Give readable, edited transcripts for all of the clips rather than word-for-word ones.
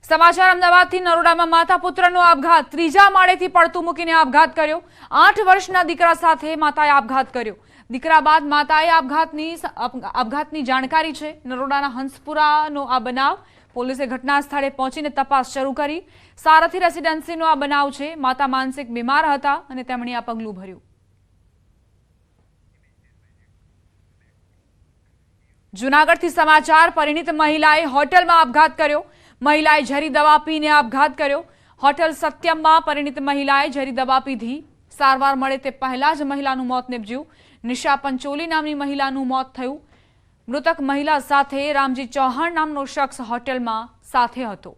સમાચાર અમદાવાદથી નરોડામાં માતા પુત્રનો આપઘાત ત્રીજા માળેથી પડતું મૂકીને આપઘાત કર્યો। 8 વર્ષના દીકરા સાથે માતાએ આપઘાત કર્યો। દીકરા બાદ માતાએ આપઘાતની જાણકારી છે। નરોડાના હંસપુરાનો આ બનાવ। પોલીસે ઘટના સ્થળે પહોંચીને તપાસ શરૂ કરી। સારથી રેસિડેન્સીનો આ બનાવ છે। માતા માનસિક બીમાર હતા અને તેમણે આ પગલું ભર્યું। જૂનાગઢથી સમાચાર। પરિણીત મહિલાએ હોટલમાં આપઘાત કર્યો। મહિલાએ ઝેરી દવા પીને આપઘાત કર્યો। હોટલ સત્યમમાં પરિણીત મહિલાએ ઝેરી દવા પીધી। સારવાર મળે તે પહેલા જ મહિલાનું મોત નીપજ્યું। નિશા પંચોલી નામની મહિલાનું મોત થયું। મૃતક મહિલા સાથે રામજી ચૌહાણ નામનો શખ્સ હોટલમાં સાથે હતો।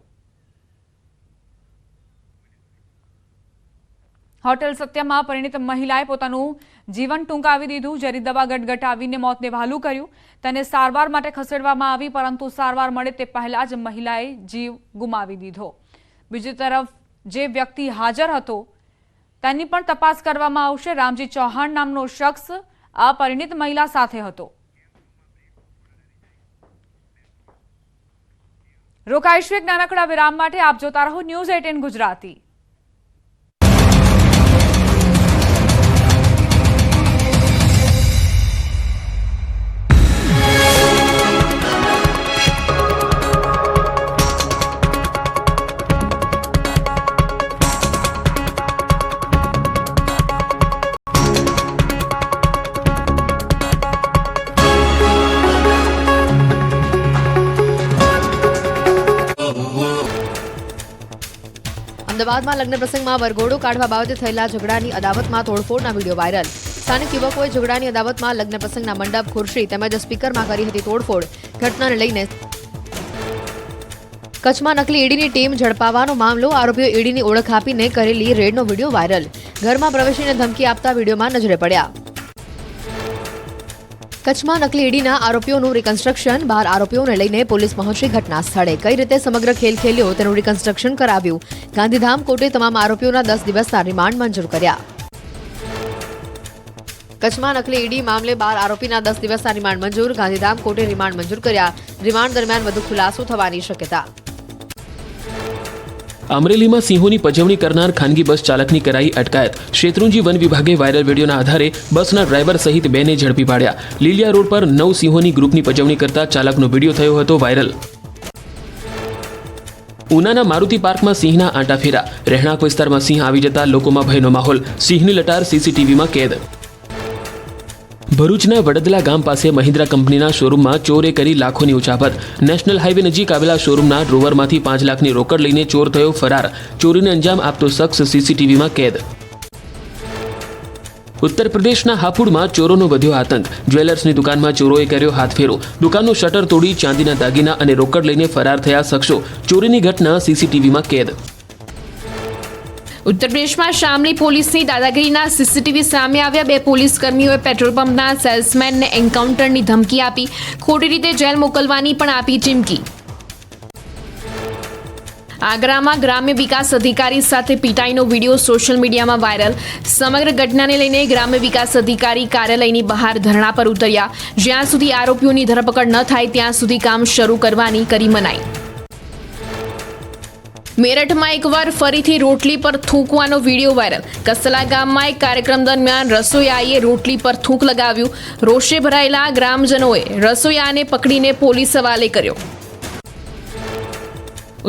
હોટેલ સત્યમાં પરિણીત મહિલાએ પોતાનું જીવન ટૂંકાવી દીધું। ઝેરી દવા ગટગટાવીને મોતને વહાલું કર્યું। તેને સારવાર માટે ખસેડવામાં આવી, પરંતુ સારવાર મળે તે પહેલા જ મહિલાએ જીવ ગુમાવી દીધો। બીજી તરફ જે વ્યક્તિ હાજર હતો તેની પણ તપાસ કરવામાં આવશે। રામજી ચૌહાણ નામનો શખ્સ આ પરિણીત મહિલા સાથે હતો। રોકાઈશું એક નાનકડા વિરામ માટે। આપ જોતા રહો ન્યૂઝ 18 ગુજરાતી। અમદાવાદમાં લગ્ન પ્રસંગમાં વરઘોડો કાઢવા બાબતે થયેલા ઝઘડાની અદાવતમાં તોડફોડના વિડીયો વાયરલ। સ્થાનિક યુવકોએ ઝઘડાની અદાવતમાં લગ્ન પ્રસંગના મંડપ, ખુરશી તેમજ સ્પીકરમાં કરી હતી તોડફોડ। ઘટનાને લઈને કચ્છમાં નકલી ઈડીની ટીમ ઝડપાવાનો મામલો। આરોપીઓ ઈડીની ઓળખ આપીને કરેલી રેડનો વિડીયો વાયરલ। ઘરમાં પ્રવેશીને ધમકી આપતા વિડીયોમાં નજરે પડ્યા। કચ્છમાં નકલી ઈડીના આરોપીઓનું રિકન્સ્ટ્રક્શન। 12 આરોપીઓને લઈને પોલીસ પહોંચી ઘટના સ્થળે। કઈ રીતે સમગ્ર ખેલ ખેલ્યો તેનું રિકન્સ્ટ્રક્શન કરાવ્યું। ગાંધીધામ કોર્ટે તમામ આરોપીઓના 10 દિવસના રિમાન્ડ મંજૂર કર્યા। કચ્છમાં નકલી ઈડી મામલે 12 આરોપીના 10 દિવસના રિમાન્ડ મંજૂર। ગાંધીધામ કોર્ટે રિમાન્ડ મંજૂર કર્યા। રિમાન્ડ દરમિયાન વધુ ખુલાસો થવાની શક્યતા। અમરેલીમાં સિંહોની પજવણી કરનાર ખાનગી બસ ચાલકની કરાઈ અટકાયત। શેત્રુંજી વન વિભાગે વાયરલ વિડીયોના આધારે બસના ડ્રાઈવર સહિત 2 ને ઝડપી પાડ્યા। લીલિયા રોડ પર 9 સિંહોની ગ્રુપની પજવણી કરતા ચાલકનો વિડીયો થયો હતો વાયરલ। ઉનાના મારુતિ પાર્કમાં સિંહના આંટાફેરા। રહેણાંક વિસ્તારમાં સિંહ આવી જતા લોકોમાં ભયનો માહોલ। સિંહની લટાર સીસીટીવીમાં કેદ। ભરૂચના વડદલા ગામ પાસે મહિન્દ્રા કંપનીના શોરૂમમાં ચોરે કરી લાખોની ઉચાપત। નેશનલ હાઈવે નજીક આવેલા શોરૂમના ડ્રોવરમાંથી 5 લાખની રોકડ લઈને ચોર થયો ફરાર। ચોરીને અંજામ આપતો શખ્સ સીસીટીવીમાં કેદ। ઉત્તર પ્રદેશના હાપુડમાં ચોરોનો વધ્યો આતંક। જ્વેલર્સની દુકાનમાં ચોરોએ કર્યો હાથફેરો। દુકાનનું શટર તોડી ચાંદીના દાગીના અને રોકડ લઈને ફરાર થયા શખ્સો। ચોરીની ઘટના સીસીટીવીમાં કેદ। ઉત્તર પ્રદેશમાં શામલી પોલીસની દાદાગીરીના સીસીટીવી સામે આવ્યા। 2 પોલીસ કર્મીઓએ પેટ્રોલ પંપના સેલ્સમેનને એન્કાઉન્ટરની ધમકી આપી। ખોટી રીતે જેલ મોકલવાની પણ આપી ચીમકી। આગ્રામાં ગ્રામ્ય વિકાસ અધિકારી સાથે પીટાઈનો વિડીયો સોશિયલ મીડિયામાં વાયરલ। સમગ્ર ઘટનાને લઈને ગ્રામ્ય વિકાસ અધિકારી કાર્યાલયની બહાર ધરણા પર ઉતર્યા। જ્યાં સુધી આરોપીઓની ધરપકડ ન થાય ત્યાં સુધી કામ શરૂ કરવાની કરી મનાઈ। મેરઠમાં એકવાર ફરીથી રોટલી પર થૂંકવાનો વિડીયો વાયરલ। કસલા ગામમાં એક કાર્યક્રમ દરમિયાન રસોઈયાએ રોટલી પર થૂંક લગાવ્યું। રોષે ભરાયેલા ગ્રામજનોએ રસોઈયાને પકડીને પોલીસ હવાલે કર્યો।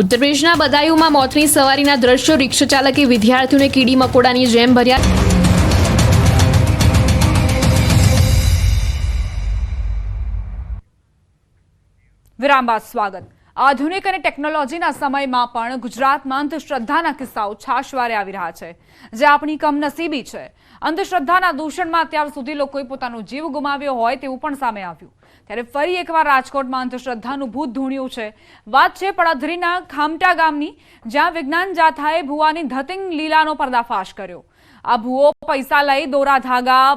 ઉત્તર પ્રદેશના બદાયુમાં મોતની સવારીના દ્રશ્યો। રિક્ષા ચાલકે વિદ્યાર્થીઓને કીડી મકોડાની જેમ ભર્યા। વિરામ બાદ સ્વાગત। આધુનિક અને ટેકનોલોજીના સમયમાં પણ ગુજરાતમાં અંધશ્રદ્ધાના કિસ્સાઓ છાશવારે આવી રહ્યા છે, જે આપણી કમનસીબી છે। અંધશ્રદ્ધાના દૂષણમાં અત્યાર સુધી લોકોએ પોતાનો જીવ ગુમાવ્યો હોય તેવું પણ સામે આવ્યું। ત્યારે ફરી એકવાર રાજકોટમાં અંધશ્રદ્ધાનું ભૂત ધૂણ્યું છે। વાત છે પડધરીના ખામટા ગામની, જ્યાં વિજ્ઞાન જાથાએ ભુવાની ધતિંગ લીલાનો પર્દાફાશ કર્યો। આ ભુવો પૈસા લઈ દોરા ધાગા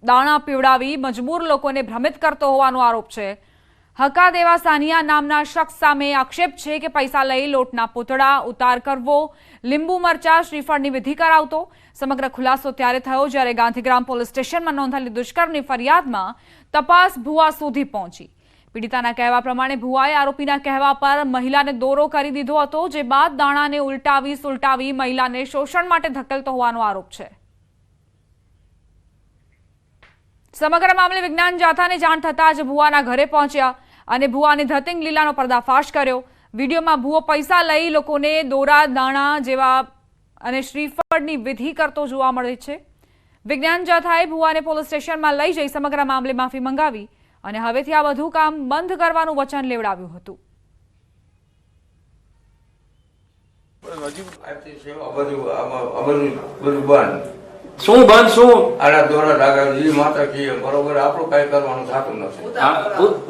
દાણા પીવડાવી મજબૂર લોકોને ભ્રમિત કરતો હોવાનો આરોપ છે। હકા દેવા સાનિયા નામના શખ્સ સામે આક્ષેપ છે કે પૈસા લઈ લોટના પૂતળા ઉતાર કરવો, લીંબુ મરચા શ્રીફળની વિધિ કરાવતો। સમગ્ર ખુલાસો ત્યારે થયો જ્યારે ગાંધીગ્રામ પોલીસ સ્ટેશનમાં નોંધાયેલી દુષ્કર્મની ફરિયાદમાં તપાસ ભુવા સુધી પહોંચી। પીડિતાના કહેવા પ્રમાણે ભુવાએ આરોપીના કહેવા પર મહિલાને દોરો કરી દીધો હતો, જે બાદ દાણાને ઉલટાવી મહિલાને શોષણ માટે ધકેલતો હોવાનો આરોપ છે. સમગ્ર મામલે વિજ્ઞાન જાથાને જાણ થતાં જ ભુવાના ઘરે પહોંચ્યા અને ભુવાની ધતિંગ લીલાનો પર્દાફાશ કર્યો. વિડીયોમાં ભુવો પૈસા લઈ લોકોને દોરા, દાણા જેવા અને શ્રીફળની વિધિ કરતો જોવા મળે છે. વિજ્ઞાન જાથાએ ભુવાને પોલીસ સ્ટેશનમાં લઈ જઈ સમગ્ર મામલે માફી મંગાવી અને હવેથી આ બધું કામ બંધ કરવાનું વચન લેવડાવ્યું હતું. શું બંધ શું આના દોરા ધાગા જી માતા કી બરોબર આપણું કઈ કરવાનું થતું નથી.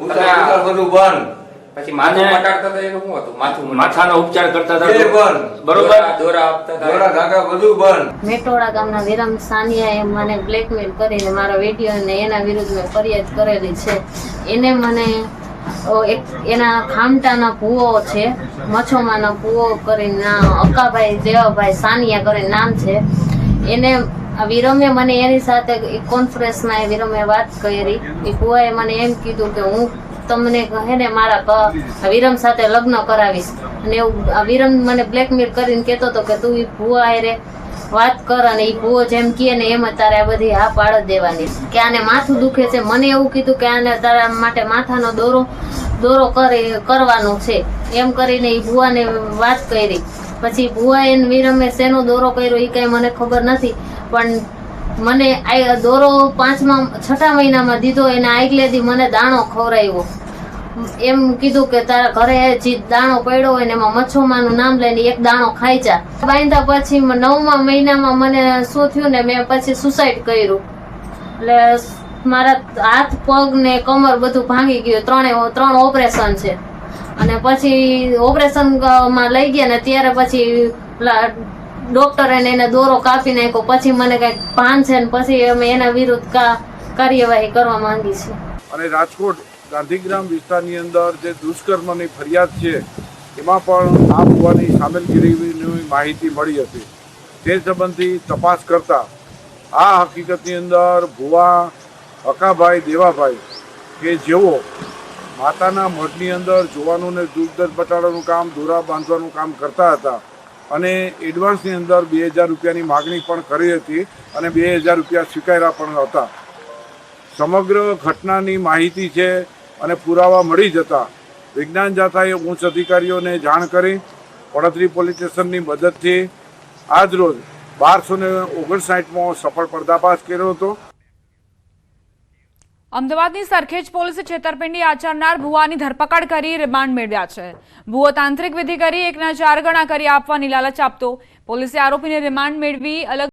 ઉતાર બધું બંધ. પછી માથું પટાડતા હતા એનું શું હતું? માથાનો ઉપચાર કરતા એ હતા બંધ. બરોબર. દોરા આપતા હતા. દોરા ધાગા બધું બંધ. મેટોડા ગામના વિરમ સાનિયાએ મને બ્લેકમેલ કરીને મારા વિડીયો ને એના વિરુદ્ધ મેં ફરિયાદ કરેલી છે. એને મને એના ખામટાના ભૂવો છે, મચ્છોમાના ભૂવો કરીને અક્કાભાઈ જેવાભાઈ સાનિયા કરીને નામ છે. એને વિરમે મને એની સાથે કોન્ફરન્સમાં વિરમે વાત કરી. એ ભુવાએ મને એમ કીધું કે હું તમને કહે ને મારા વિરમ સાથે લગ્ન કરાવીશ. અને એવું વિરમ મને બ્લેકમેલ કરીને કહેતો હતો કે તું એ ભુવા હારે વાત કર અને એ ભુવો જેમ કહે ને એમ તારે આ બધી હા પાડ દેવાની. કે આને માથું દુખે છે, મને એવું કીધું કે આને તારા માટે માથાનો દોરો કરવાનો છે એમ કરીને એ ભુવાને વાત કરી. પછી ભુવાએ વિરમે શેનો દોરો કર્યો એ કઈ મને ખબર નથી, પણ મને આ દોરો 6મા મહિનામાં દીધો. એને આગલેથી મને દાણો ખવડાવ્યો. એમ કીધું કે તારા ઘરે જે દાણો પડ્યો હોય ને એમાં મચ્છોમાનું નામ લઈને એક દાણો ખાઈ જા. બાંધ્યા પછી 9મા મહિનામાં મને શું થયું ને મેં પછી સુસાઇડ કર્યું. એટલે મારા હાથ પગ ને કમર બધું ભાંગી ગયું. 3 ઓપરેશન છે. અને પછી ઓપરેશનમાં લઈ ગયા ને ત્યારે પછી ડોક્ટરે એને દોરો કાપી નાખ્યો. પછી મને કઈક ભાન છે ને પછી અમે એના વિરુદ્ધ કાર્યવાહી કરવા માંગી છીએ. અને રાજકોટ ગાંધીગ્રામ વિસ્તારની અંદર જે દુષ્કર્મની ફરિયાદ છે એમાં પણ આ ભુવાની સામેલગીરીની માહિતી મળી હતી. તે સંબંધી તપાસ કરતા આ હકીકતની અંદર ભુવા અકાભાઈ દેવાભાઈ કે જેઓ માતાના મઢની અંદર જોવાનું ને દૂધ દર્દ બટાડાનું કામ, દોરા બાંધવાનું કામ કરતા હતા અને એડવાન્સની અંદર 2000 રૂપિયાની માગણી પણ કરી હતી અને 2000 રૂપિયા સ્વીકાર્યા પણ હતા. સમગ્ર ઘટનાની માહિતી છે અને પુરાવા મળી જતા વિજ્ઞાન જાથાએ ઉચ્ચ અધિકારીઓને જાણ કરી પડતરી પોલીસ સ્ટેશનની મદદથી આજરોજ 1259માં સફળ પર્દાફાશ કર્યો હતો. અમદાવાદની સરખેજ પોલીસે છેતરપિંડી આચરનાર ભુવાની ધરપકડ કરી રિમાન્ડ મેળવ્યા છે. ભુવો તાંત્રિક વિધિ કરી 1ના 4 ગણા કરી આપવાની લાલચ આપતો. પોલીસે આરોપીને રિમાન્ડ મેળવી અલગ